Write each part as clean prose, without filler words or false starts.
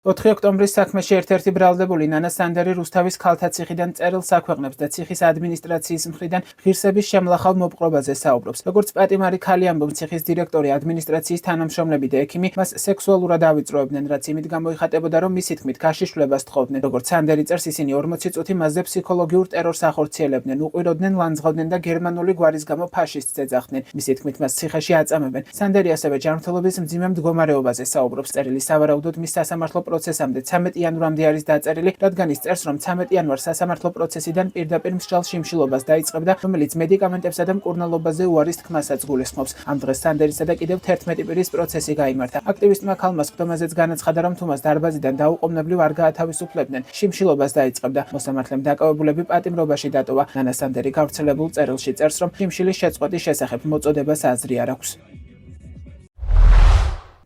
4 ოქტომბრის საქმეში ერთ-ერთი ბრალდებული ნანა სანდერი რუსთავის ქალთა ციხიდან წერილს აქვეყნებს და ციხის ადმინისტრაციის მხრიდან ღირსების შემლახავ მოპყრობაზე საუბრობს. Როგორც პატიმარი ქალი ამბობს, ციხის დირექტორი, ადმინისტრაციის თანამშრომლები და ექიმი მას სექსუალურად ავიწროებდნენ, რაც იმით გამოიხატებოდა, რომ მისი თქმით გაშიშვლებას თხოვდნენ. Როგორც სანდერი წერს, ისინი 40 წუთი მასზე ფსიქოლოგიურ ტერორს ახორციელებდნენ, უყიროდნენ, ლანძღავდნენ და გერმანული გვარის გამო ფაშისტს ეძახდნენ. მისი თქმით მას ციხეში აწამებენ. სანდერი ასევე ჯანმრთელობის მძიმე მდგომარეობაზე საუბრობს. წერილი სავარაუდოდ მის სასამართლო პროცესამდე 13 იანვრამდე არის დაწერილი, რადგან ის წერს, რომ 13 იანვარს სასამართლო პროცესიდან პირდაპირ მსჯავრ შიმშილობას დაიწყებდა, რომელიც მედიკამენტებსა და მკურნალობაზე უარის თქმასაც გულისხმობს. ამ დღეს სანდერისა და კიდევ 11 პირის პროცესი გაიმართა. აქტივისტმა ქალმა სხდომაზეც განაცხადა, რომ თუ მას დარბაზიდან დაუყოვნებლივ არ გაათავისუფლებდნენ, შიმშილობას დაიწყებდა. მოსამართლემ დაკავებულები პატიმრობაში დატოვა. ნანა სანდერი გავრცელებულ წერილში წერს, რომ შიმშილის შეწყვეტის შესახებ მოწოდებას აზრი არ აქვს.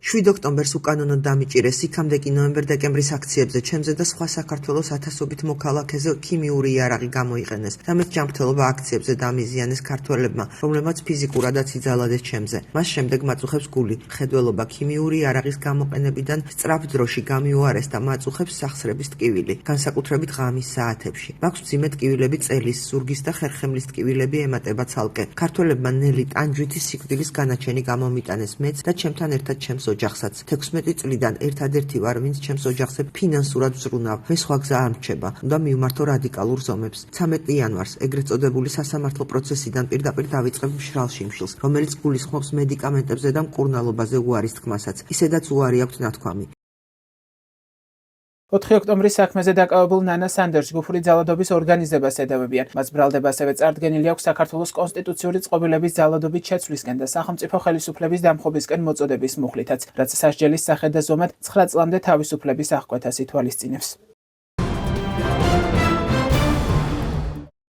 7 ოქტომბერს უკანონოდ დამიჭირეს იქამდე კი ნოემბერ-დეკემბრის აქციებზე ჩემზე და სხვა საქართველოს ათასობით მოქალაქეზე ქიმიური იარაღი გამოიყენეს და მეც ჯანმრთელობა აქციებზე დამიზიანეს ქართველებმა, რომლებმაც ფიზიკურადაც იძალადეს ჩემზე. მას შემდეგ მაწუხებს გული, მხედველობა ქიმიური იარაღის გამოყენებიდან სწრაფ დროში გამიუარეს და მაწუხებს სახსრების ტკივილი, განსაკუთრებით ღამის საათებში. მაქვს მძიმე ტკივილები წელის, ზურგის და ხერხემლის ტკივილები ემატება ცალკე. ქართველებმა ნელი ტანჯვითის სიკვდილის განაჩენი გამომიტანეს მეც და ჩემთან ერთად ჩემს ოჯახსაც. 16 წლიდან ერთადერთი ვარ, ვინც ჩემს ოჯახზე ფინანსურად ვზრუნავ. მე სხვა გზა არ მრჩება. უნდა მივმართო რადიკალურ ზომებს. 13 იანვარს ეგრეთ წოდებული სასამართლო პროცესიდან პირდაპირ დავიწყებ მშრალ შიმშილს, რომელიც გულისხმობს მედიკამენტებზე და მკურნალობაზე უარის თქმასაც. ისედაც უარი აქვთ ნათქვამი. 4 ოქტომბრის საქმეზე დაკავებულ ნანა სანდერს ჯგუფური ძალადობის ორგანიზებას ედავებიან. მას ბრალდება ასევე წარდგენილი აქვს საქართველოს კონსტიტუციური წყობილების ძალადობით შეცვლისკენ და სახელმწიფო ხელისუფლების დამხობისკენ მოწოდების მუხლითაც, რაც სასჯელის სახედ და ზომად 9 წლამდე თავისუფლების აღკვეთას ითვალისწინებს.